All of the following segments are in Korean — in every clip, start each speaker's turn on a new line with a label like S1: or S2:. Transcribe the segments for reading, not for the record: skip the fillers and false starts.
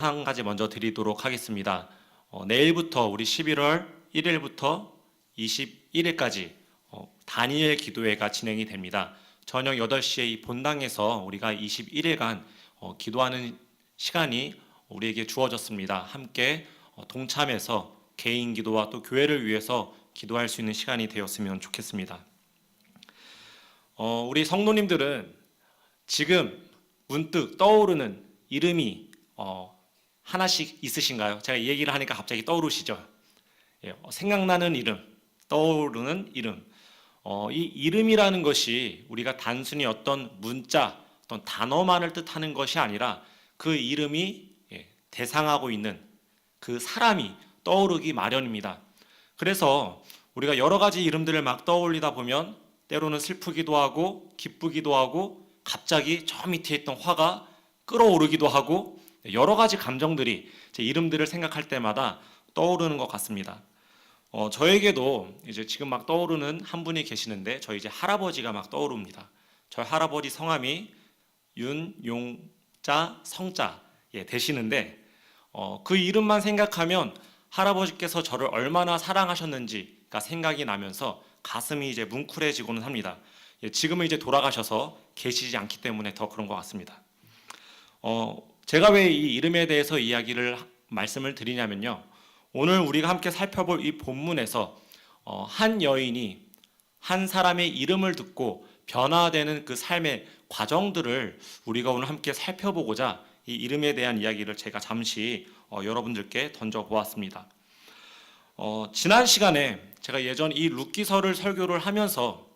S1: 한 가지 먼저 드리도록 하겠습니다. 내일부터 우리 11월 1일부터 21일까지 다니엘 기도회가 진행이 됩니다. 저녁 8시에 이 본당에서 우리가 21일간 기도하는 시간이 우리에게 주어졌습니다. 함께 동참해서 개인 기도와 또 교회를 위해서 기도할 수 있는 시간이 되었으면 좋겠습니다. 우리 성도님들은 지금 문득 떠오르는 이름이 하나씩 있으신가요? 제가 이 얘기를 하니까 갑자기 떠오르시죠? 생각나는 이름, 떠오르는 이름. 이 이름이라는 것이 우리가 단순히 어떤 문자, 어떤 단어만을 뜻하는 것이 아니라 그 이름이 대상하고 있는 그 사람이 떠오르기 마련입니다. 그래서 우리가 여러 가지 이름들을 막 떠올리다 보면 때로는 슬프기도 하고 기쁘기도 하고 갑자기 저 밑에 있던 화가 끓어오르기도 하고 여러 가지 감정들이 제 이름들을 생각할 때마다 떠오르는 것 같습니다. 저에게도 이제 지금 막 떠오르는 한 분이 계시는데 저희 이제 할아버지가 막 떠오릅니다. 저희 할아버지 성함이 윤용자 성자 되시는데 그 이름만 생각하면 할아버지께서 저를 얼마나 사랑하셨는지가 생각이 나면서 가슴이 이제 뭉클해지고는 합니다. 지금은 이제 돌아가셔서 계시지 않기 때문에 더 그런 것 같습니다. 제가 왜 이 이름에 대해서 말씀을 드리냐면요. 오늘 우리가 함께 살펴볼 이 본문에서 한 여인이 한 사람의 이름을 듣고 변화되는 그 삶의 과정들을 우리가 오늘 함께 살펴보고자 이 이름에 대한 이야기를 제가 잠시 여러분들께 던져보았습니다. 지난 시간에 제가 예전 이 룻기서를 설교를 하면서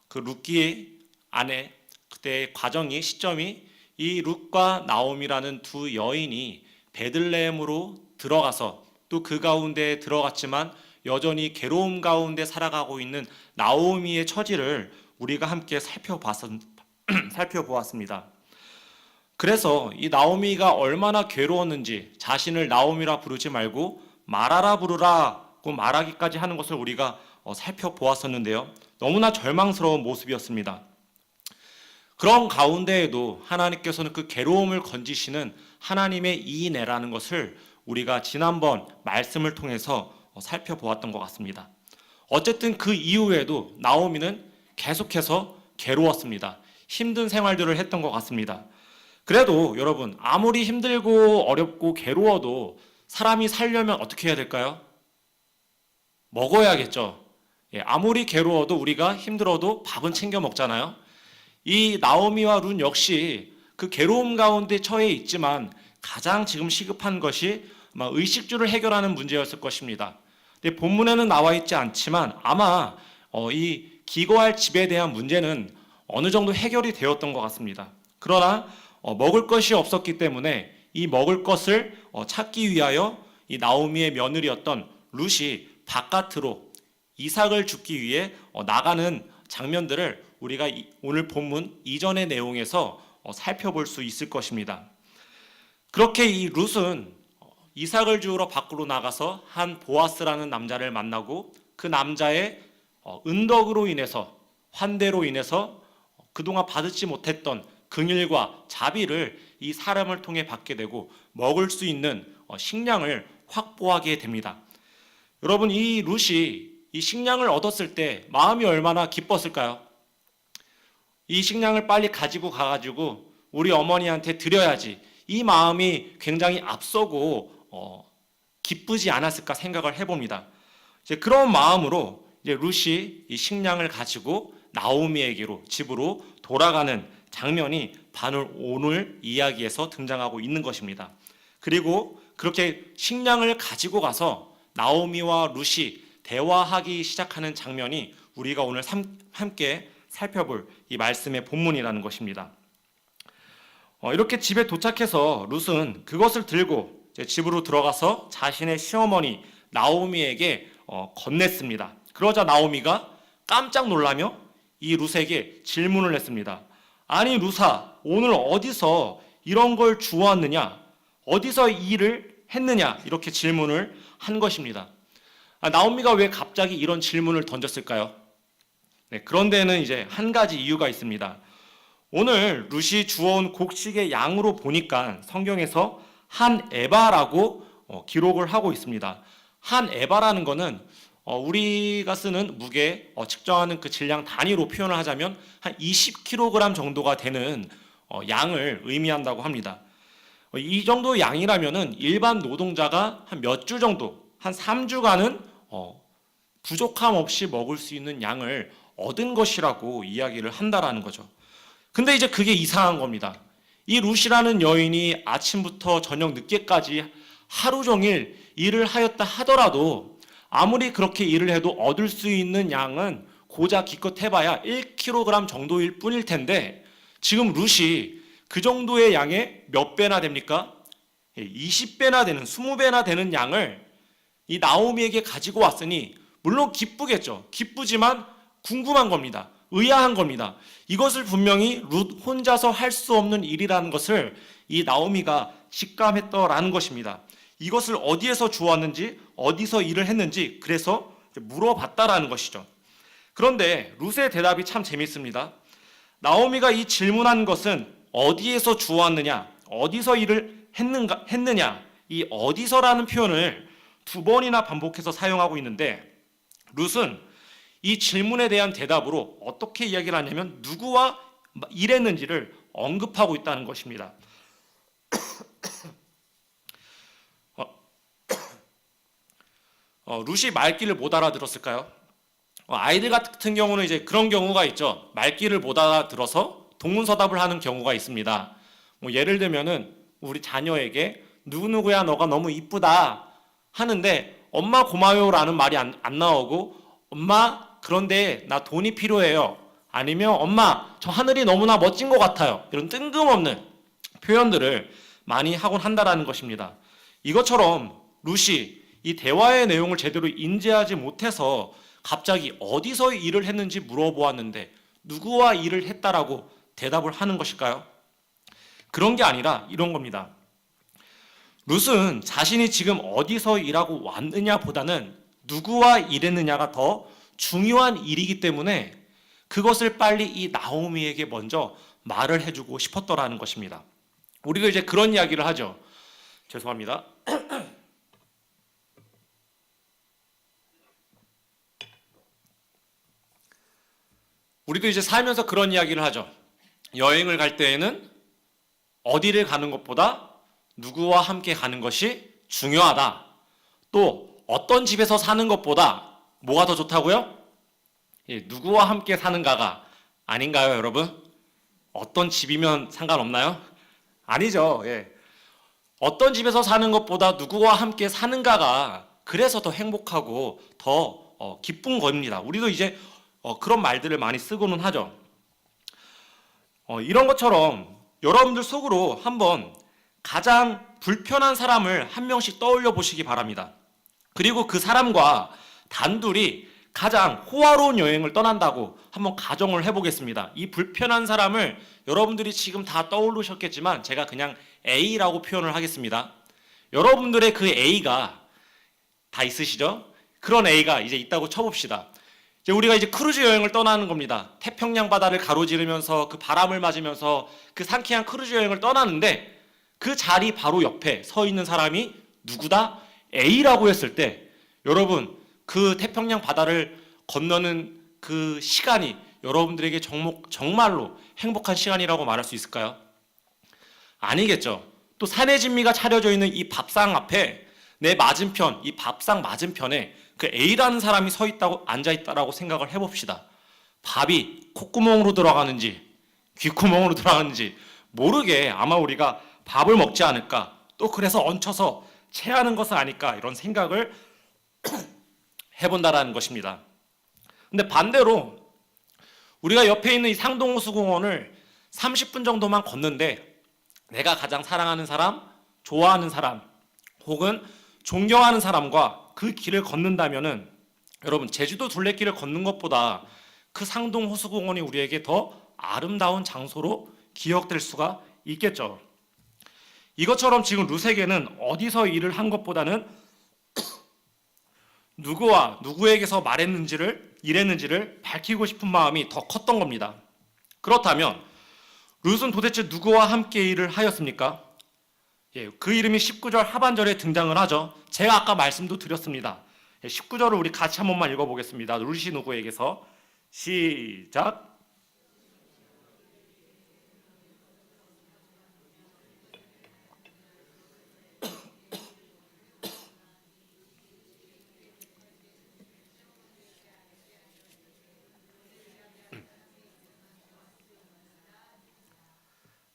S1: 그 룻기 안에 그때의 과정이 시점이 이 룻과 나옴이라는 두 여인이 베들레헴으로 들어가서 또 그 가운데 들어갔지만 여전히 괴로움 가운데 살아가고 있는 나오미의 처지를 우리가 함께 살펴보았습니다. 그래서 이 나오미가 얼마나 괴로웠는지 자신을 나오미라 부르지 말고 마라라 부르라고 말하기까지 하는 것을 우리가 살펴보았었는데요. 너무나 절망스러운 모습이었습니다. 그런 가운데에도 하나님께서는 그 괴로움을 건지시는 하나님의 이내라는 것을 우리가 지난번 말씀을 통해서 살펴보았던 것 같습니다. 어쨌든 그 이후에도 나오미는 계속해서 괴로웠습니다. 힘든 생활들을 했던 것 같습니다. 그래도 여러분, 아무리 힘들고 어렵고 괴로워도 사람이 살려면 어떻게 해야 될까요? 먹어야겠죠. 아무리 괴로워도 우리가 힘들어도 밥은 챙겨 먹잖아요. 이 나오미와 룻 역시 그 괴로움 가운데 처해 있지만 가장 지금 시급한 것이 아마 의식주를 해결하는 문제였을 것입니다. 근데 본문에는 나와 있지 않지만 아마 이 기거할 집에 대한 문제는 어느 정도 해결이 되었던 것 같습니다. 그러나 먹을 것이 없었기 때문에 이 먹을 것을 찾기 위하여 이 나오미의 며느리였던 룻이 바깥으로 이삭을 줍기 위해 나가는 장면들을 우리가 오늘 본문 이전의 내용에서 살펴볼 수 있을 것입니다. 그렇게 이 룻은 이삭을 주우러 밖으로 나가서 한 보아스라는 남자를 만나고 그 남자의 은덕으로 인해서 환대로 인해서 그동안 받지 못했던 긍휼과 자비를 이 사람을 통해 받게 되고 먹을 수 있는 식량을 확보하게 됩니다. 여러분, 이 룻이 이 식량을 얻었을 때 마음이 얼마나 기뻤을까요? 이 식량을 빨리 가지고 가가지고 우리 어머니한테 드려야지, 이 마음이 굉장히 앞서고 기쁘지 않았을까 생각을 해봅니다. 이제 그런 마음으로 이제 룻이 이 식량을 가지고 나오미에게로 집으로 돌아가는 장면이 바로 오늘 이야기에서 등장하고 있는 것입니다. 그리고 그렇게 식량을 가지고 가서 나오미와 룻이 대화하기 시작하는 장면이 우리가 오늘 함께 살펴볼 이 말씀의 본문이라는 것입니다. 이렇게 집에 도착해서 룻은 그것을 들고 이제 집으로 들어가서 자신의 시어머니 나오미에게 건넸습니다. 그러자 나오미가 깜짝 놀라며 이 룻에게 질문을 했습니다. 아니 룻아, 오늘 어디서 이런 걸 주웠느냐? 어디서 이 일을 했느냐? 이렇게 질문을 한 것입니다. 나오미가 왜 갑자기 이런 질문을 던졌을까요? 그런 데는 이제 한 가지 이유가 있습니다. 오늘 룻이 주워온 곡식의 양으로 보니까 성경에서 한 에바라고 기록을 하고 있습니다. 한 에바라는 거는 우리가 쓰는 무게 측정하는 그 질량 단위로 표현을 하자면 한 20kg 정도가 되는 양을 의미한다고 합니다. 이 정도 양이라면은 일반 노동자가 한 몇 주 정도, 한 3주간은 부족함 없이 먹을 수 있는 양을 얻은 것이라고 이야기를 한다라는 거죠. 근데 이제 그게 이상한 겁니다. 이 루시라는 여인이 아침부터 저녁 늦게까지 하루 종일 일을 하였다 하더라도 아무리 그렇게 일을 해도 얻을 수 있는 양은 고작 기껏 해봐야 1kg 정도일 뿐일 텐데 지금 루시 그 정도의 양의 몇 배나 됩니까? 20배나 되는, 20배나 되는 양을 이 나오미에게 가지고 왔으니 물론 기쁘겠죠. 기쁘지만 궁금한 겁니다. 의아한 겁니다. 이것을 분명히 룻 혼자서 할 수 없는 일이라는 것을 이 나오미가 직감했더라는 것입니다. 이것을 어디에서 주웠는지, 어디서 일을 했는지 그래서 물어봤다라는 것이죠. 그런데 룻의 대답이 참 재밌습니다. 나오미가 이 질문한 것은 어디에서 주웠느냐, 어디서 일을 했느냐, 이 어디서라는 표현을 2번이나 반복해서 사용하고 있는데 룻은 이 질문에 대한 대답으로 어떻게 이야기를 하냐면 누구와 일했는지를 언급하고 있다는 것입니다. 룻이 말귀를 못 알아들었을까요? 아이들 같은 경우는 이제 그런 경우가 있죠. 말귀를 못 알아들어서 동문서답을 하는 경우가 있습니다. 예를 들면은 우리 자녀에게 누구누구야 너가 너무 이쁘다 하는데 엄마 고마워요라는 말이 안 나오고 엄마 그런데 나 돈이 필요해요. 아니면 엄마 저 하늘이 너무나 멋진 것 같아요. 이런 뜬금없는 표현들을 많이 하곤 한다라는 것입니다. 이것처럼 룻이 이 대화의 내용을 제대로 인지하지 못해서 갑자기 어디서 일을 했는지 물어보았는데 누구와 일을 했다라고 대답을 하는 것일까요? 그런 게 아니라 이런 겁니다. 룻은 자신이 지금 어디서 일하고 왔느냐 보다는 누구와 일했느냐가 더 중요한 일이기 때문에 그것을 빨리 이 나오미에게 먼저 말을 해주고 싶었더라는 것입니다. 우리가 이제 그런 이야기를 하죠. 죄송합니다. 우리도 이제 살면서 그런 이야기를 하죠. 여행을 갈 때에는 어디를 가는 것보다 누구와 함께 가는 것이 중요하다. 또 어떤 집에서 사는 것보다 뭐가 더 좋다고요? 누구와 함께 사는가가 아닌가요, 여러분? 어떤 집이면 상관없나요? 아니죠. 어떤 집에서 사는 것보다 누구와 함께 사는가가 그래서 더 행복하고 더 기쁜 겁니다. 우리도 이제 그런 말들을 많이 쓰고는 하죠. 이런 것처럼 여러분들 속으로 한번 가장 불편한 사람을 한 명씩 떠올려 보시기 바랍니다. 그리고 그 사람과 단둘이 가장 호화로운 여행을 떠난다고 한번 가정을 해보겠습니다. 이 불편한 사람을 여러분들이 지금 다 떠오르셨겠지만 제가 그냥 A라고 표현을 하겠습니다. 여러분들의 그 A가 다 있으시죠? 그런 A가 이제 있다고 쳐봅시다. 이제 우리가 이제 크루즈 여행을 떠나는 겁니다. 태평양 바다를 가로지르면서 그 바람을 맞으면서 그 상쾌한 크루즈 여행을 떠나는데 그 자리 바로 옆에 서 있는 사람이 누구다? A라고 했을 때 여러분 그 태평양 바다를 건너는 그 시간이 여러분들에게 정말로 행복한 시간이라고 말할 수 있을까요? 아니겠죠. 또 산의 진미가 차려져 있는 이 밥상 앞에 내 맞은편, 이 밥상 맞은편에 그 A라는 사람이 서 있다고 앉아 있다라고 생각을 해봅시다. 밥이 콧구멍으로 들어가는지 귓구멍으로 들어가는지 모르게 아마 우리가 밥을 먹지 않을까, 또 그래서 얹혀서 체하는 것은 아닐까 이런 생각을 해본다라는 것입니다. 근데 반대로 우리가 옆에 있는 이 상동호수공원을 30분 정도만 걷는데 내가 가장 사랑하는 사람, 좋아하는 사람 혹은 존경하는 사람과 그 길을 걷는다면은 여러분 제주도 둘레길을 걷는 것보다 그 상동호수공원이 우리에게 더 아름다운 장소로 기억될 수가 있겠죠. 이것처럼 지금 룻에게는 어디서 일을 한 것보다는 누구와 누구에게서 일했는지를 밝히고 싶은 마음이 더 컸던 겁니다. 그렇다면 룻은 도대체 누구와 함께 일을 하였습니까? 예, 그 이름이 19절 하반절에 등장을 하죠. 제가 아까 말씀도 드렸습니다. 19절을 우리 같이 한 번만 읽어보겠습니다. 루시 누구에게서 시작.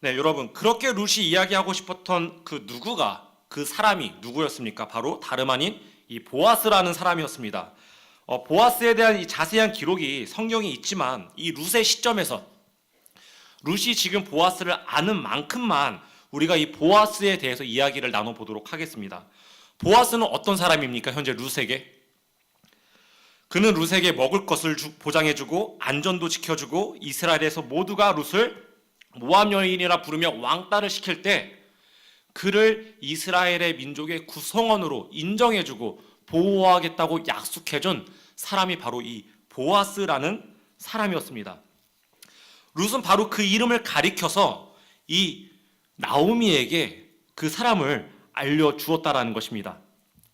S1: 네, 여러분 그렇게 룻이 이야기하고 싶었던 그 누구가 그 사람이 누구였습니까? 바로 다름 아닌 이 보아스라는 사람이었습니다. 보아스에 대한 이 자세한 기록이 성경에 있지만 이 룻의 시점에서 룻이 지금 보아스를 아는 만큼만 우리가 이 보아스에 대해서 이야기를 나눠보도록 하겠습니다. 보아스는 어떤 사람입니까? 현재 룻에게 그는 룻에게 먹을 것을 보장해주고 안전도 지켜주고 이스라엘에서 모두가 룻을 모압 여인이라 부르며 왕따를 시킬 때 그를 이스라엘의 민족의 구성원으로 인정해주고 보호하겠다고 약속해준 사람이 바로 이 보아스라는 사람이었습니다. 룻은 바로 그 이름을 가리켜서 이 나오미에게 그 사람을 알려주었다라는 것입니다.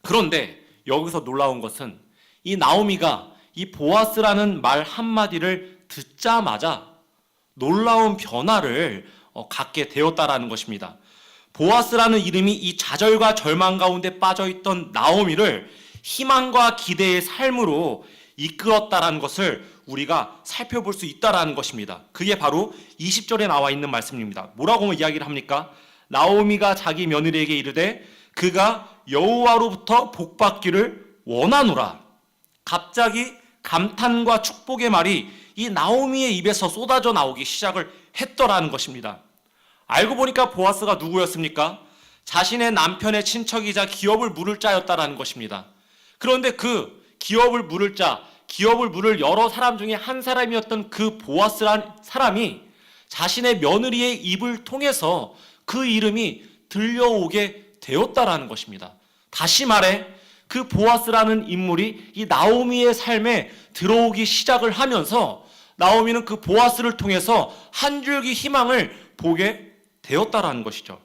S1: 그런데 여기서 놀라운 것은 이 나오미가 이 보아스라는 말 한마디를 듣자마자 놀라운 변화를 갖게 되었다라는 것입니다. 보아스라는 이름이 이 좌절과 절망 가운데 빠져있던 나오미를 희망과 기대의 삶으로 이끌었다라는 것을 우리가 살펴볼 수 있다라는 것입니다. 그게 바로 20절에 나와 있는 말씀입니다. 뭐라고 이야기를 합니까? 나오미가 자기 며느리에게 이르되 그가 여호와로부터 복받기를 원하노라. 갑자기 감탄과 축복의 말이 이 나오미의 입에서 쏟아져 나오기 시작을 했더라는 것입니다. 알고 보니까 보아스가 누구였습니까? 자신의 남편의 친척이자 기업을 물을 자였다라는 것입니다. 그런데 그 기업을 물을 자, 기업을 물을 여러 사람 중에 한 사람이었던 그 보아스란 사람이 자신의 며느리의 입을 통해서 그 이름이 들려오게 되었다라는 것입니다. 다시 말해 그 보아스라는 인물이 이 나오미의 삶에 들어오기 시작을 하면서 나오미는 그 보아스를 통해서 한 줄기 희망을 보게 되었다라는 것이죠.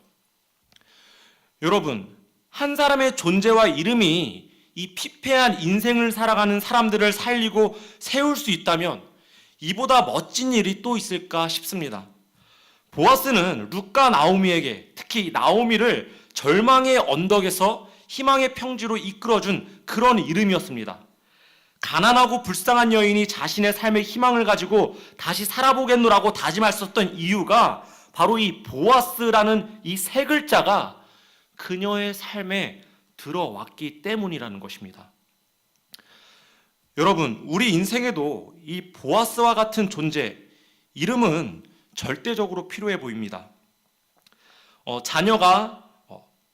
S1: 여러분, 한 사람의 존재와 이름이 이 피폐한 인생을 살아가는 사람들을 살리고 세울 수 있다면 이보다 멋진 일이 또 있을까 싶습니다. 보아스는 룻과 나오미에게, 특히 나오미를 절망의 언덕에서 희망의 평지로 이끌어준 그런 이름이었습니다. 가난하고 불쌍한 여인이 자신의 삶의 희망을 가지고 다시 살아보겠노라고 다짐했었던 이유가 바로 이 보아스라는 이 세 글자가 그녀의 삶에 들어왔기 때문이라는 것입니다. 여러분, 우리 인생에도 이 보아스와 같은 존재, 이름은 절대적으로 필요해 보입니다. 자녀가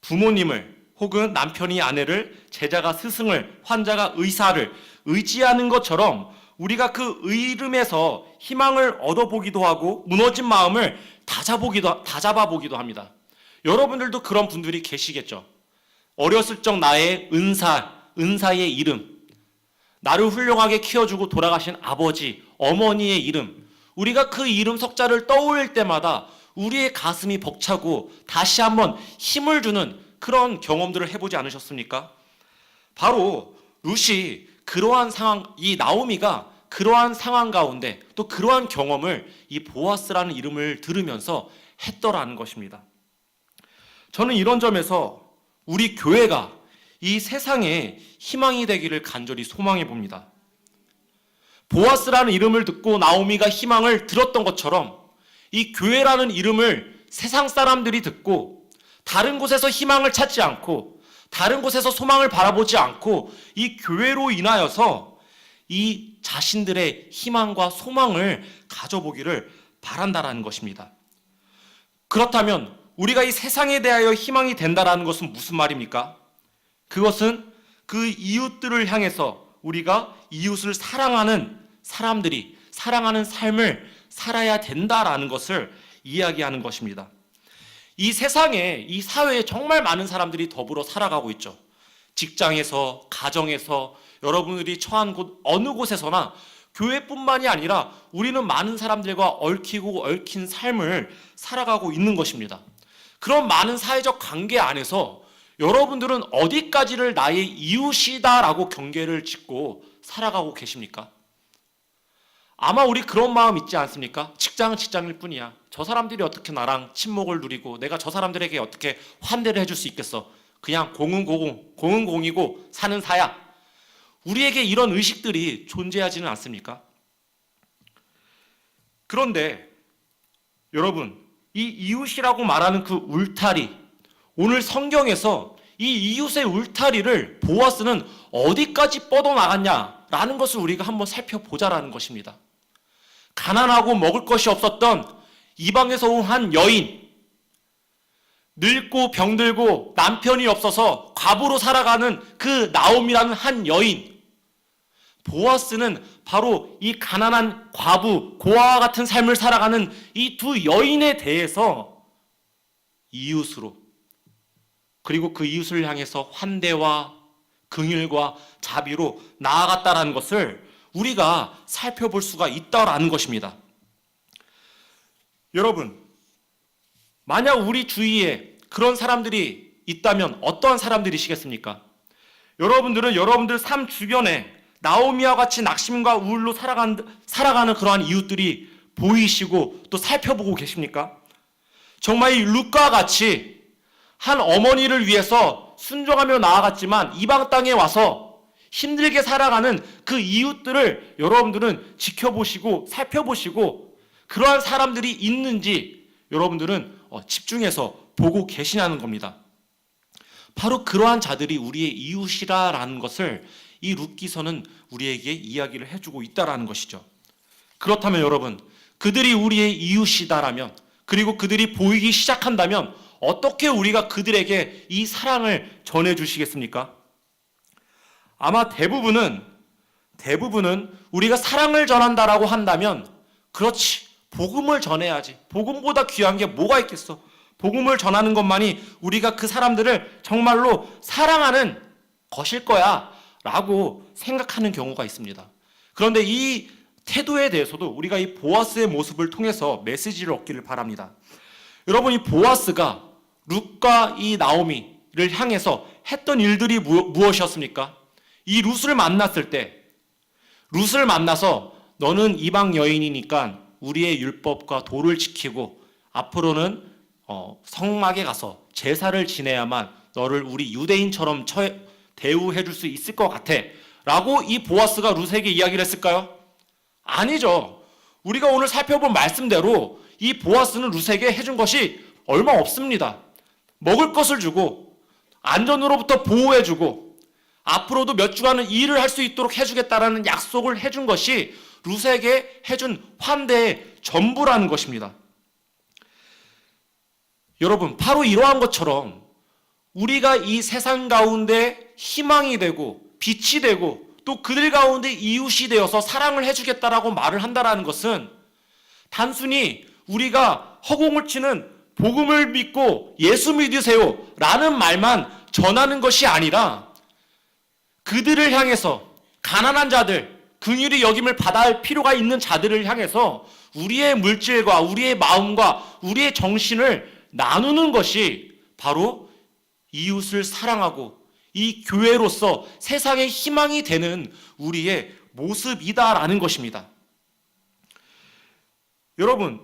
S1: 부모님을 혹은 남편이 아내를, 제자가 스승을, 환자가 의사를 의지하는 것처럼 우리가 그 이름에서 희망을 얻어보기도 하고 무너진 마음을 다잡아보기도 합니다. 여러분들도 그런 분들이 계시겠죠. 어렸을 적 나의 은사의 이름, 나를 훌륭하게 키워주고 돌아가신 아버지, 어머니의 이름, 우리가 그 이름 석자를 떠올릴 때마다 우리의 가슴이 벅차고 다시 한번 힘을 주는 그런 경험들을 해보지 않으셨습니까? 바로 룻이 그러한 상황, 이 나오미가 그러한 상황 가운데 또 그러한 경험을 이 보아스라는 이름을 들으면서 했더라는 것입니다. 저는 이런 점에서 우리 교회가 이 세상에 희망이 되기를 간절히 소망해 봅니다. 보아스라는 이름을 듣고 나오미가 희망을 들었던 것처럼 이 교회라는 이름을 세상 사람들이 듣고 다른 곳에서 희망을 찾지 않고 다른 곳에서 소망을 바라보지 않고 이 교회로 인하여서 이 자신들의 희망과 소망을 가져보기를 바란다라는 것입니다. 그렇다면 우리가 이 세상에 대하여 희망이 된다라는 것은 무슨 말입니까? 그것은 그 이웃들을 향해서 우리가 이웃을 사랑하는 사람들이 사랑하는 삶을 살아야 된다라는 것을 이야기하는 것입니다. 이 세상에, 이 사회에 정말 많은 사람들이 더불어 살아가고 있죠. 직장에서, 가정에서, 여러분들이 처한 곳 어느 곳에서나 교회뿐만이 아니라 우리는 많은 사람들과 얽히고 얽힌 삶을 살아가고 있는 것입니다. 그런 많은 사회적 관계 안에서 여러분들은 어디까지를 나의 이웃이다라고 경계를 짓고 살아가고 계십니까? 아마 우리 그런 마음 있지 않습니까? 직장은 직장일 뿐이야. 저 사람들이 어떻게 나랑 친목을 누리고 내가 저 사람들에게 어떻게 환대를 해줄 수 있겠어? 그냥 공은 공은, 공은 공이고 사는 사야. 우리에게 이런 의식들이 존재하지는 않습니까? 그런데 여러분, 이 이웃이라고 말하는 그 울타리, 오늘 성경에서 이 이웃의 울타리를 보아스는 어디까지 뻗어나갔냐라는 것을 우리가 한번 살펴보자라는 것입니다. 가난하고 먹을 것이 없었던 이방에서 온 한 여인, 늙고 병들고 남편이 없어서 과부로 살아가는 그 나옴이라는 한 여인, 보아스는 바로 이 가난한 과부, 고아와 같은 삶을 살아가는 이 두 여인에 대해서 이웃으로, 그리고 그 이웃을 향해서 환대와 긍휼과 자비로 나아갔다라는 것을 우리가 살펴볼 수가 있다라는 것입니다. 여러분, 만약 우리 주위에 그런 사람들이 있다면 어떠한 사람들이시겠습니까? 여러분들은 여러분들 삶 주변에 나오미와 같이 낙심과 우울로 살아가는 그러한 이웃들이 보이시고 또 살펴보고 계십니까? 정말 이 룻과 같이 한 어머니를 위해서 순종하며 나아갔지만 이방 땅에 와서 힘들게 살아가는 그 이웃들을 여러분들은 지켜보시고 살펴보시고 그러한 사람들이 있는지 여러분들은 집중해서 보고 계시냐는 겁니다. 바로 그러한 자들이 우리의 이웃이라는 것을 이 룻기서는 우리에게 이야기를 해주고 있다라는 것이죠. 그렇다면 여러분, 그들이 우리의 이웃이다라면, 그리고 그들이 보이기 시작한다면 어떻게 우리가 그들에게 이 사랑을 전해주시겠습니까? 아마 대부분은 우리가 사랑을 전한다라고 한다면, 그렇지, 복음을 전해야지. 복음보다 귀한 게 뭐가 있겠어? 복음을 전하는 것만이 우리가 그 사람들을 정말로 사랑하는 것일 거야 라고 생각하는 경우가 있습니다. 그런데 이 태도에 대해서도 우리가 이 보아스의 모습을 통해서 메시지를 얻기를 바랍니다. 여러분, 이 보아스가 룻과 이 나오미를 향해서 했던 일들이 무엇이었습니까? 이 룻을 만났을 때, 룻을 만나서 너는 이방 여인이니까 우리의 율법과 도를 지키고 앞으로는 성막에 가서 제사를 지내야만 너를 우리 유대인처럼 대우해 줄 수 있을 것 같아 라고 이 보아스가 룻에게 이야기를 했을까요? 아니죠. 우리가 오늘 살펴본 말씀대로 이 보아스는 룻에게 해준 것이 얼마 없습니다. 먹을 것을 주고 안전으로부터 보호해주고 앞으로도 몇 주간은 일을 할 수 있도록 해주겠다라는 약속을 해준 것이 룻에게 해준 환대의 전부라는 것입니다. 여러분, 바로 이러한 것처럼 우리가 이 세상 가운데 희망이 되고 빛이 되고 또 그들 가운데 이웃이 되어서 사랑을 해주겠다라고 말을 한다라는 것은 단순히 우리가 허공을 치는 복음을 믿고 예수 믿으세요 라는 말만 전하는 것이 아니라 그들을 향해서 가난한 자들, 긍휼히 여김을 받아야 할 필요가 있는 자들을 향해서 우리의 물질과 우리의 마음과 우리의 정신을 나누는 것이 바로 이웃을 사랑하고 이 교회로서 세상의 희망이 되는 우리의 모습이다라는 것입니다. 여러분,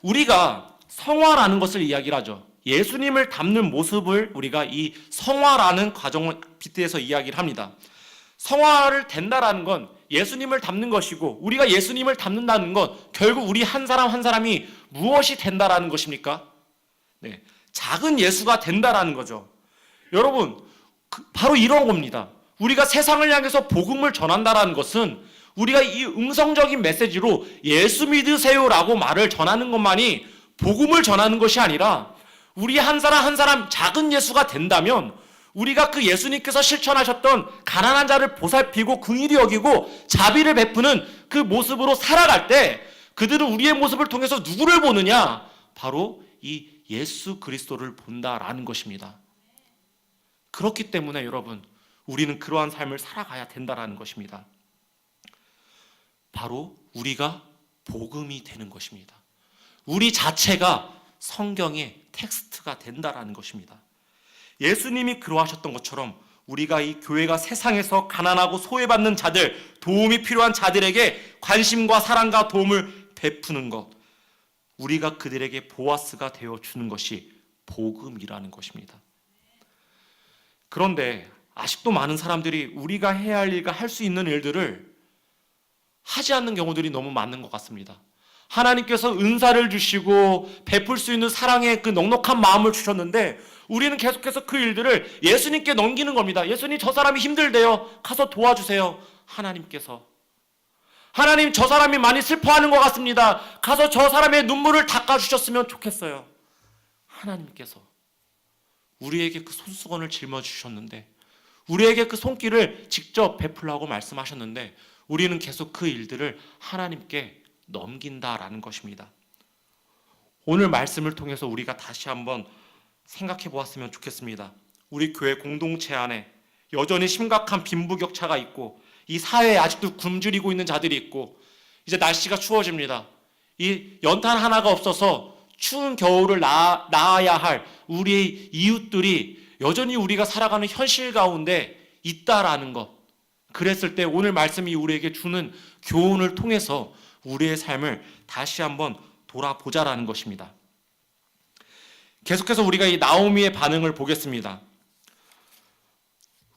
S1: 우리가 성화라는 것을 이야기를 하죠. 예수님을 닮는 모습을 우리가 이 성화라는 과정을 빗대서 이야기를 합니다. 성화를 된다라는 건 예수님을 닮는 것이고 우리가 예수님을 닮는다는 건 결국 우리 한 사람 한 사람이 무엇이 된다라는 것입니까? 네, 작은 예수가 된다라는 거죠. 여러분, 바로 이런 겁니다. 우리가 세상을 향해서 복음을 전한다라는 것은 우리가 이 음성적인 메시지로 예수 믿으세요라고 말을 전하는 것만이 복음을 전하는 것이 아니라 우리 한 사람 한 사람 작은 예수가 된다면 우리가 그 예수님께서 실천하셨던 가난한 자를 보살피고 긍휼히 여기고 자비를 베푸는 그 모습으로 살아갈 때 그들은 우리의 모습을 통해서 누구를 보느냐? 바로 이 예수 그리스도를 본다라는 것입니다. 그렇기 때문에 여러분, 우리는 그러한 삶을 살아가야 된다라는 것입니다. 바로 우리가 복음이 되는 것입니다. 우리 자체가 성경의 텍스트가 된다라는 것입니다. 예수님이 그러하셨던 것처럼 우리가 이 교회가 세상에서 가난하고 소외받는 자들, 도움이 필요한 자들에게 관심과 사랑과 도움을 베푸는 것, 우리가 그들에게 보아스가 되어주는 것이 복음이라는 것입니다. 그런데 아직도 많은 사람들이 우리가 해야 할 일과 할 수 있는 일들을 하지 않는 경우들이 너무 많은 것 같습니다. 하나님께서 은사를 주시고 베풀 수 있는 사랑의 그 넉넉한 마음을 주셨는데 우리는 계속해서 그 일들을 예수님께 넘기는 겁니다. 예수님, 저 사람이 힘들대요. 가서 도와주세요. 하나님, 저 사람이 많이 슬퍼하는 것 같습니다. 가서 저 사람의 눈물을 닦아주셨으면 좋겠어요. 하나님께서 우리에게 그 손수건을 짊어주셨는데, 우리에게 그 손길을 직접 베풀라고 말씀하셨는데 우리는 계속 그 일들을 하나님께 넘긴다라는 것입니다. 오늘 말씀을 통해서 우리가 다시 한번 생각해 보았으면 좋겠습니다. 우리 교회 공동체 안에 여전히 심각한 빈부격차가 있고 이 사회에 아직도 굶주리고 있는 자들이 있고, 이제 날씨가 추워집니다. 이 연탄 하나가 없어서 추운 겨울을 나아야 할 우리의 이웃들이 여전히 우리가 살아가는 현실 가운데 있다라는 것, 그랬을 때 오늘 말씀이 우리에게 주는 교훈을 통해서 우리의 삶을 다시 한번 돌아보자라는 것입니다. 계속해서 우리가 이 나오미의 반응을 보겠습니다.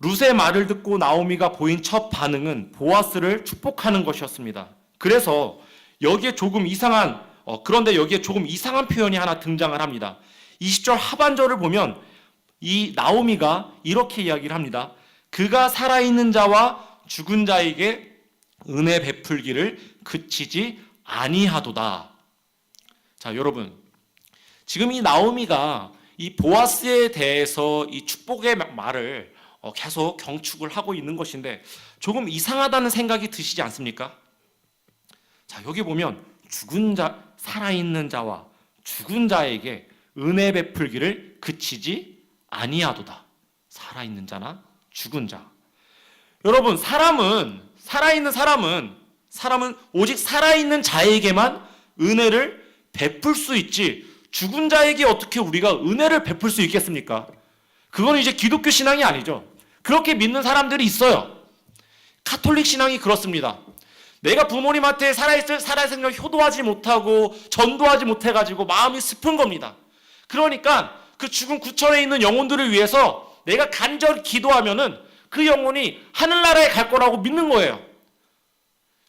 S1: 룻의 말을 듣고 나오미가 보인 첫 반응은 보아스를 축복하는 것이었습니다. 그래서 여기에 조금 이상한 표현이 하나 등장을 합니다. 20절 하반절을 보면 이 나오미가 이렇게 이야기를 합니다. 그가 살아있는 자와 죽은 자에게 은혜 베풀기를 그치지 아니하도다. 자, 여러분, 지금 이 나오미가 이 보아스에 대해서 이 축복의 말을 계속 경축을 하고 있는 것인데 조금 이상하다는 생각이 드시지 않습니까? 자, 여기 보면 살아있는 자와 죽은 자에게 은혜 베풀기를 그치지 아니하도다. 살아있는 자나 죽은 자. 여러분, 살아있는 사람은 오직 살아있는 자에게만 은혜를 베풀 수 있지, 죽은 자에게 어떻게 우리가 은혜를 베풀 수 있겠습니까? 그건 이제 기독교 신앙이 아니죠. 그렇게 믿는 사람들이 있어요. 가톨릭 신앙이 그렇습니다. 내가 부모님한테 살아생전 효도하지 못하고 전도하지 못해가지고 마음이 슬픈 겁니다. 그러니까 그 죽은 구천에 있는 영혼들을 위해서 내가 간절히 기도하면은 그 영혼이 하늘나라에 갈 거라고 믿는 거예요.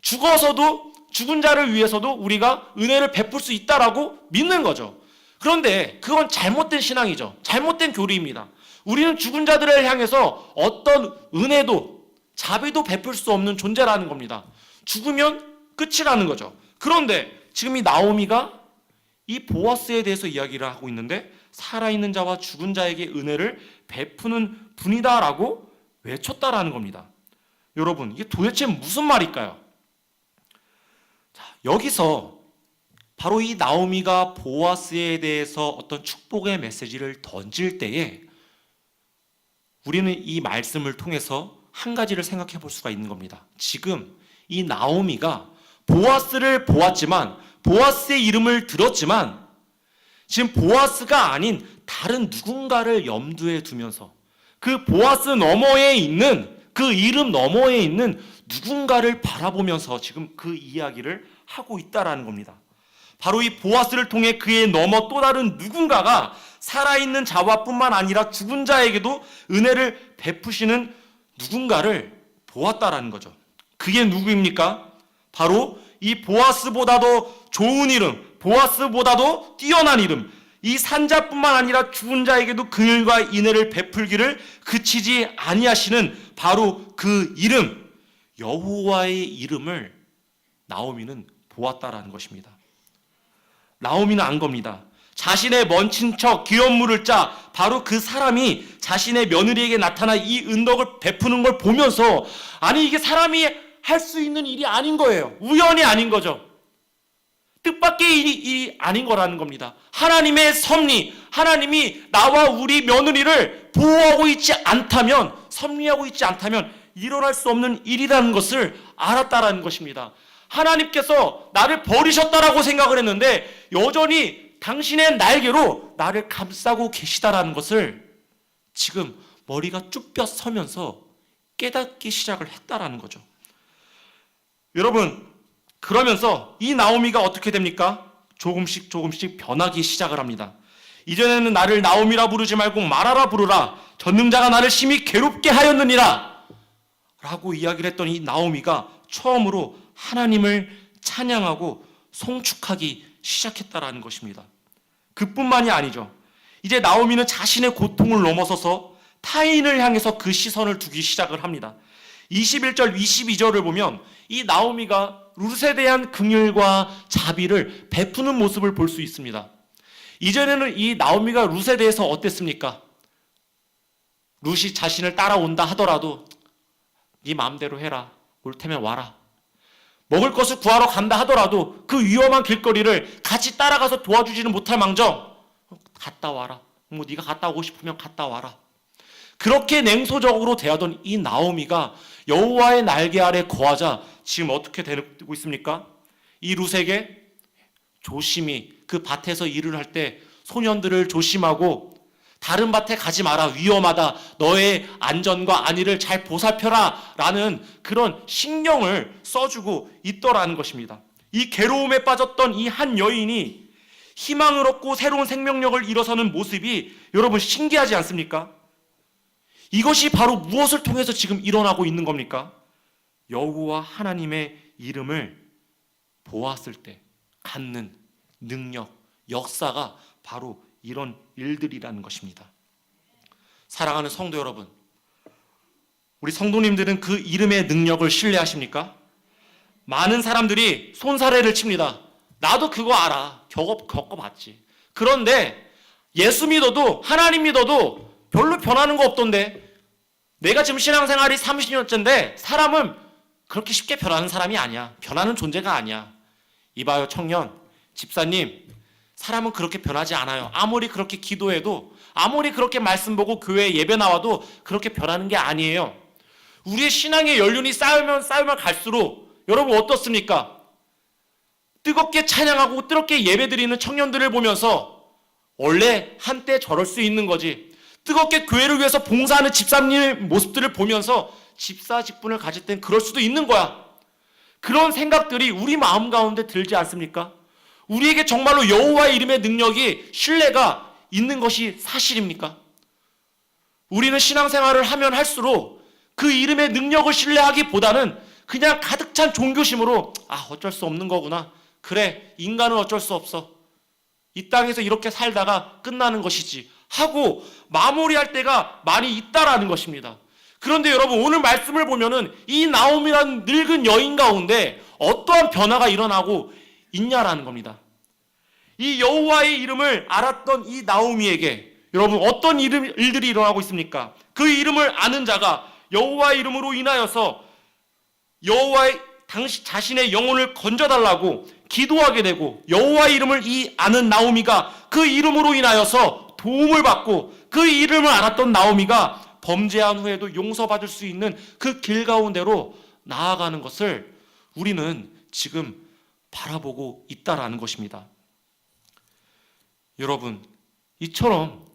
S1: 죽은 자를 위해서도 우리가 은혜를 베풀 수 있다라고 믿는 거죠. 그런데 그건 잘못된 신앙이죠. 잘못된 교리입니다. 우리는 죽은 자들을 향해서 어떤 은혜도 자비도 베풀 수 없는 존재라는 겁니다. 죽으면 끝이라는 거죠. 그런데 지금 이 나오미가 이 보아스에 대해서 이야기를 하고 있는데 살아있는 자와 죽은 자에게 은혜를 베푸는 분이다라고 외쳤다라는 겁니다. 여러분, 이게 도대체 무슨 말일까요? 자, 여기서 바로 이 나오미가 보아스에 대해서 어떤 축복의 메시지를 던질 때에 우리는 이 말씀을 통해서 한 가지를 생각해 볼 수가 있는 겁니다. 지금 이 나오미가 보아스를 보았지만, 보아스의 이름을 들었지만 지금 보아스가 아닌 다른 누군가를 염두에 두면서 그 보아스 너머에 있는, 그 이름 너머에 있는 누군가를 바라보면서 지금 그 이야기를 하고 있다라는 겁니다. 바로 이 보아스를 통해 그의 너머 또 다른 누군가가 살아있는 자와 뿐만 아니라 죽은 자에게도 은혜를 베푸시는 누군가를 보았다라는 거죠. 그게 누구입니까? 바로 이 보아스보다도 좋은 이름, 보아스보다도 뛰어난 이름, 이 산자뿐만 아니라 죽은 자에게도 그 일과 인애를 베풀기를 그치지 아니하시는 바로 그 이름, 여호와의 이름을 나오미는 보았다라는 것입니다. 나오미는 안 겁니다. 자신의 먼 친척 기업물을 짜 바로 그 사람이 자신의 며느리에게 나타나 이 은덕을 베푸는 걸 보면서, 아니 이게 사람이 할 수 있는 일이 아닌 거예요. 우연이 아닌 거죠. 뜻밖의 일이 아닌 거라는 겁니다. 하나님의 섭리, 하나님이 나와 우리 며느리를 보호하고 있지 않다면, 섭리하고 있지 않다면 일어날 수 없는 일이라는 것을 알았다라는 것입니다. 하나님께서 나를 버리셨다라고 생각을 했는데 여전히 당신의 날개로 나를 감싸고 계시다라는 것을 지금 머리가 쭈뼛 서면서 깨닫기 시작을 했다라는 거죠. 여러분, 그러면서 이 나오미가 어떻게 됩니까? 조금씩 변하기 시작을 합니다. 이전에는 나를 나오미라 부르지 말고 마라라 부르라. 전능자가 나를 심히 괴롭게 하였느니라. 라고 이야기를 했던 이 나오미가 처음으로 하나님을 찬양하고 송축하기 시작했다라는 것입니다. 그뿐만이 아니죠. 이제 나오미는 자신의 고통을 넘어서서 타인을 향해서 그 시선을 두기 시작을 합니다. 21절, 22절을 보면 이 나오미가 룻에 대한 긍휼과 자비를 베푸는 모습을 볼 수 있습니다. 이전에는 이 나오미가 룻에 대해서 어땠습니까? 룻이 자신을 따라온다 하더라도 네 마음대로 해라. 올 테면 와라. 먹을 것을 구하러 간다 하더라도 그 위험한 길거리를 같이 따라가서 도와주지는 못할 망정 갔다 와라. 뭐 네가 갔다 오고 싶으면 갔다 와라. 그렇게 냉소적으로 대하던 이 나오미가 여호와의 날개 아래 거하자 지금 어떻게 되고 있습니까? 이 룻에게 조심히 그 밭에서 일을 할 때 소년들을 조심하고 다른 밭에 가지 마라. 위험하다. 너의 안전과 안위를 잘 보살펴라. 라는 그런 신경을 써주고 있더라는 것입니다. 이 괴로움에 빠졌던 이 한 여인이 희망을 얻고 새로운 생명력을 일어서는 모습이 여러분 신기하지 않습니까? 이것이 바로 무엇을 통해서 지금 일어나고 있는 겁니까? 여호와 하나님의 이름을 보았을 때 갖는 능력, 역사가 바로 이런 일들이라는 것입니다. 사랑하는 성도 여러분, 우리 성도님들은 그 이름의 능력을 신뢰하십니까? 많은 사람들이 손사래를 칩니다. 나도 그거 알아. 겪어봤지. 그런데 예수 믿어도 하나님 믿어도 별로 변하는 거 없던데, 내가 지금 신앙생활이 30년째인데 사람은 그렇게 쉽게 변하는 사람이 아니야. 변하는 존재가 아니야. 이봐요 청년, 집사님, 사람은 그렇게 변하지 않아요. 아무리 그렇게 기도해도, 아무리 그렇게 말씀 보고 교회에 예배 나와도 그렇게 변하는 게 아니에요. 우리의 신앙의 연륜이 쌓이면 갈수록 여러분 어떻습니까? 뜨겁게 찬양하고 뜨겁게 예배드리는 청년들을 보면서 원래 한때 저럴 수 있는 거지. 뜨겁게 교회를 위해서 봉사하는 집사님의 모습들을 보면서 집사 직분을 가질 땐 그럴 수도 있는 거야. 그런 생각들이 우리 마음 가운데 들지 않습니까? 우리에게 정말로 여호와의 이름의 능력이, 신뢰가 있는 것이 사실입니까? 우리는 신앙생활을 하면 할수록 그 이름의 능력을 신뢰하기보다는 그냥 가득 찬 종교심으로 어쩔 수 없는 거구나. 그래, 인간은 어쩔 수 없어. 이 땅에서 이렇게 살다가 끝나는 것이지 하고 마무리할 때가 많이 있다라는 것입니다. 그런데 여러분, 오늘 말씀을 보면은 이 나오미라는 늙은 여인 가운데 어떠한 변화가 일어나고 있냐라는 겁니다. 이 여호와의 이름을 알았던 이 나오미에게 여러분 어떤 일들이 일어나고 있습니까? 그 이름을 아는 자가 여호와의 이름으로 인하여서 여호와의 당시 자신의 영혼을 건져달라고 기도하게 되고, 여호와의 이름을 아는 나오미가 그 이름으로 인하여서 도움을 받고, 그 이름을 알았던 나오미가 범죄한 후에도 용서받을 수 있는 그 길 가운데로 나아가는 것을 우리는 지금 바라보고 있다라는 것입니다. 여러분, 이처럼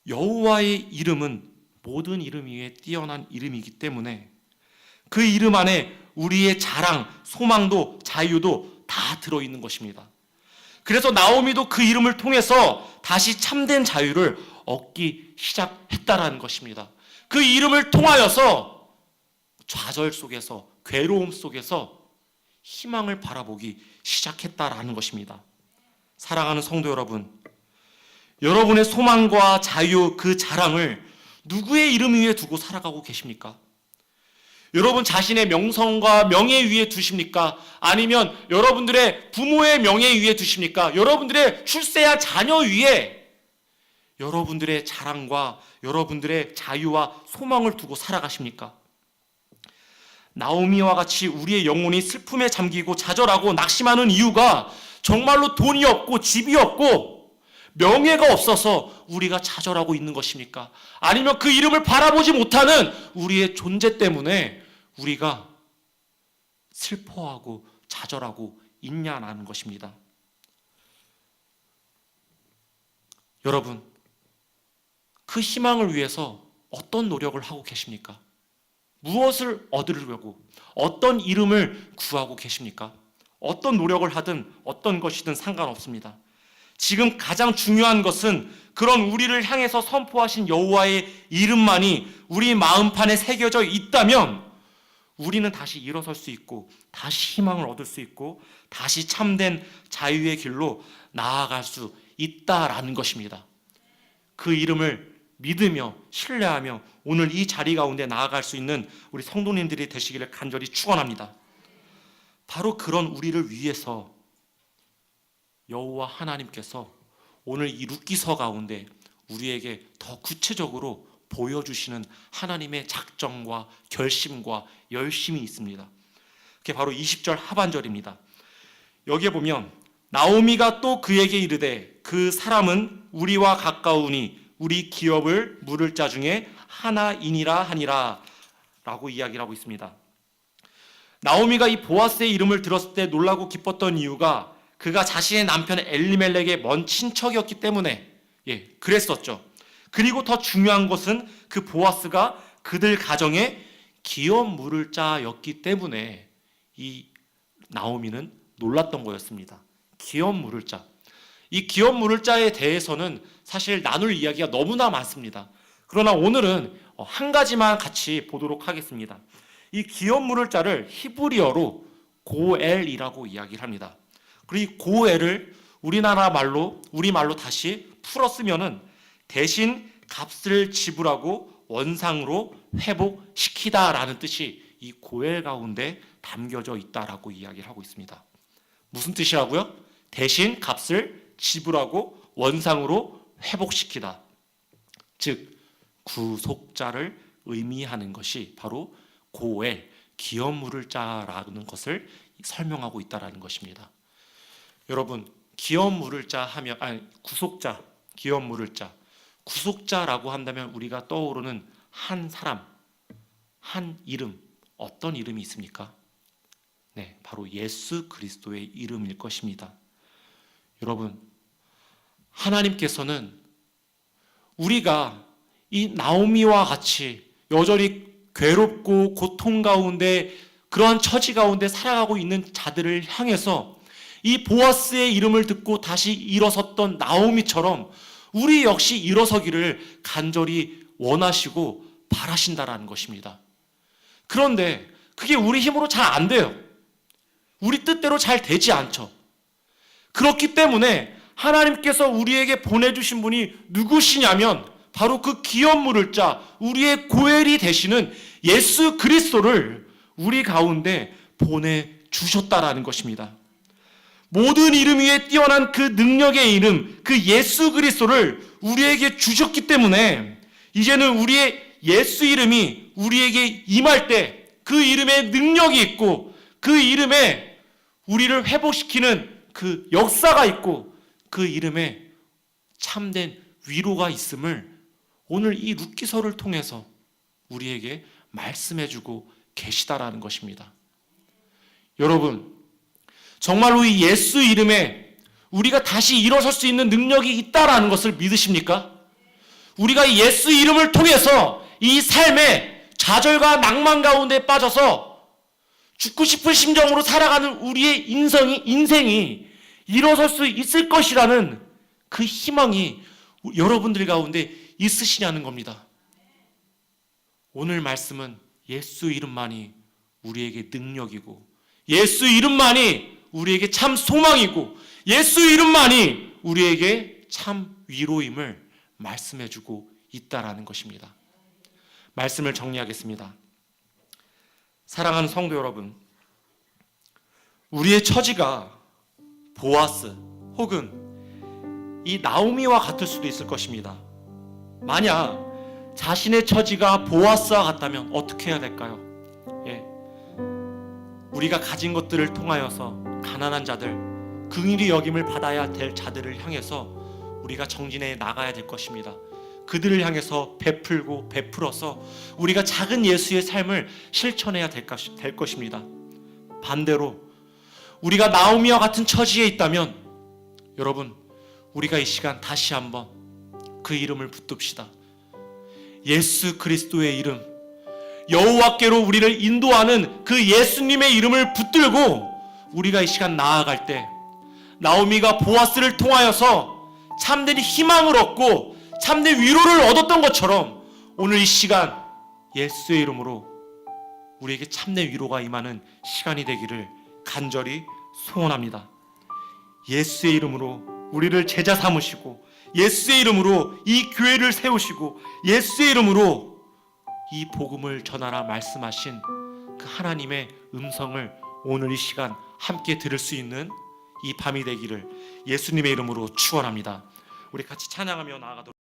S1: 여호와의 이름은 모든 이름 위에 뛰어난 이름이기 때문에 그 이름 안에 우리의 자랑, 소망도 자유도 다 들어있는 것입니다. 그래서 나오미도 그 이름을 통해서 다시 참된 자유를 얻기 시작했다라는 것입니다. 그 이름을 통하여서 좌절 속에서, 괴로움 속에서 희망을 바라보기 시작했다라는 것입니다. 사랑하는 성도 여러분, 여러분의 소망과 자유, 그 자랑을 누구의 이름 위에 두고 살아가고 계십니까? 여러분 자신의 명성과 명예 위에 두십니까? 아니면 여러분들의 부모의 명예 위에 두십니까? 여러분들의 출세한 자녀 위에 여러분들의 자랑과 여러분들의 자유와 소망을 두고 살아가십니까? 나오미와 같이 우리의 영혼이 슬픔에 잠기고 좌절하고 낙심하는 이유가 정말로 돈이 없고 집이 없고 명예가 없어서 우리가 좌절하고 있는 것입니까? 아니면 그 이름을 바라보지 못하는 우리의 존재 때문에 우리가 슬퍼하고 좌절하고 있냐라는 것입니다. 여러분, 그 희망을 위해서 어떤 노력을 하고 계십니까? 무엇을 얻으려고, 어떤 이름을 구하고 계십니까? 어떤 노력을 하든 어떤 것이든 상관없습니다. 지금 가장 중요한 것은 그런 우리를 향해서 선포하신 여호와의 이름만이 우리 마음판에 새겨져 있다면 우리는 다시 일어설 수 있고 다시 희망을 얻을 수 있고 다시 참된 자유의 길로 나아갈 수 있다라는 것입니다. 그 이름을 믿으며 신뢰하며 오늘 이 자리 가운데 나아갈 수 있는 우리 성도님들이 되시기를 간절히 축원합니다. 바로 그런 우리를 위해서 여호와 하나님께서 오늘 이 룻기서 가운데 우리에게 더 구체적으로 보여주시는 하나님의 작정과 결심과 열심이 있습니다. 그게 바로 20절 하반절입니다. 여기에 보면 나오미가 또 그에게 이르되 그 사람은 우리와 가까우니 우리 기업을 물을 자 중에 하나이니라 하니라 라고 이야기를 하고 있습니다. 나오미가 이 보아스의 이름을 들었을 때 놀라고 기뻤던 이유가 그가 자신의 남편 엘리멜렉의 먼 친척이었기 때문에 그랬었죠. 그리고 더 중요한 것은 그 보아스가 그들 가정에 기업 물을 자였기 때문에 이 나오미는 놀랐던 거였습니다. 기업 물을 자. 이 기업 물을 자에 대해서는 사실 나눌 이야기가 너무나 많습니다. 그러나 오늘은 한 가지만 같이 보도록 하겠습니다. 이 기업 물을 자를 히브리어로 고엘이라고 이야기를 합니다. 그리고 이 고엘을 우리나라 말로 우리말로 다시 풀어 쓰면은 대신 값을 지불하고 원상으로 회복시키다라는 뜻이 이 고엘 가운데 담겨져 있다라고 이야기를 하고 있습니다. 무슨 뜻이라고요? 대신 값을 지불하고 원상으로 회복시키다. 즉 구속자를 의미하는 것이 바로 고엘, 기업 물을 자라는 것을 설명하고 있다라는 것입니다. 여러분, 기업 물을 자 하면 구속자, 기업 물을 자. 구속자라고 한다면 우리가 떠오르는 한 사람, 한 이름, 어떤 이름이 있습니까? 네, 바로 예수 그리스도의 이름일 것입니다. 여러분, 하나님께서는 우리가 이 나오미와 같이 여전히 괴롭고 고통 가운데 그러한 처지 가운데 살아가고 있는 자들을 향해서 이 보아스의 이름을 듣고 다시 일어섰던 나오미처럼 우리 역시 일어서기를 간절히 원하시고 바라신다라는 것입니다. 그런데 그게 우리 힘으로 잘 안 돼요. 우리 뜻대로 잘 되지 않죠. 그렇기 때문에 하나님께서 우리에게 보내주신 분이 누구시냐면 바로 그 기업 물을 자, 우리의 고엘이 되시는 예수 그리스도를 우리 가운데 보내주셨다라는 것입니다. 모든 이름 위에 뛰어난 그 능력의 이름, 그 예수 그리스도를 우리에게 주셨기 때문에 이제는 우리의 예수 이름이 우리에게 임할 때 그 이름에 능력이 있고 그 이름에 우리를 회복시키는 그 역사가 있고 그 이름에 참된 위로가 있음을 오늘 이 룻기서를 통해서 우리에게 말씀해주고 계시다라는 것입니다. 여러분, 정말로 이 예수 이름에 우리가 다시 일어설 수 있는 능력이 있다라는 것을 믿으십니까? 우리가 이 예수 이름을 통해서 이 삶의 좌절과 낭만 가운데 빠져서 죽고 싶은 심정으로 살아가는 우리의 인생이 일어설 수 있을 것이라는 그 희망이 여러분들 가운데 있으시냐는 겁니다. 오늘 말씀은 예수 이름만이 우리에게 능력이고 예수 이름만이 우리에게 참 소망이고 예수 이름만이 우리에게 참 위로임을 말씀해주고 있다라는 것입니다. 말씀을 정리하겠습니다. 사랑하는 성도 여러분, 우리의 처지가 보아스 혹은 이 나오미와 같을 수도 있을 것입니다. 만약 자신의 처지가 보아스와 같다면 어떻게 해야 될까요? 우리가 가진 것들을 통하여서 가난한 자들, 긍휼히 여김을 받아야 될 자들을 향해서 우리가 정진해 나가야 될 것입니다. 그들을 향해서 베풀고 베풀어서 우리가 작은 예수의 삶을 실천해야 될 것입니다. 반대로 우리가 나오미와 같은 처지에 있다면 여러분, 우리가 이 시간 다시 한번 그 이름을 붙듭시다. 예수 그리스도의 이름, 여호와께로 우리를 인도하는 그 예수님의 이름을 붙들고 우리가 이 시간 나아갈 때 나오미가 보아스를 통하여서 참된 희망을 얻고 참된 위로를 얻었던 것처럼 오늘 이 시간 예수의 이름으로 우리에게 참된 위로가 임하는 시간이 되기를 간절히 소원합니다. 예수의 이름으로 우리를 제자 삼으시고 예수의 이름으로 이 교회를 세우시고 예수의 이름으로 이 복음을 전하라 말씀하신 그 하나님의 음성을 오늘 이 시간 함께 들을 수 있는 이 밤이 되기를 예수님의 이름으로 축원합니다. 우리 같이 찬양하며 나아가도록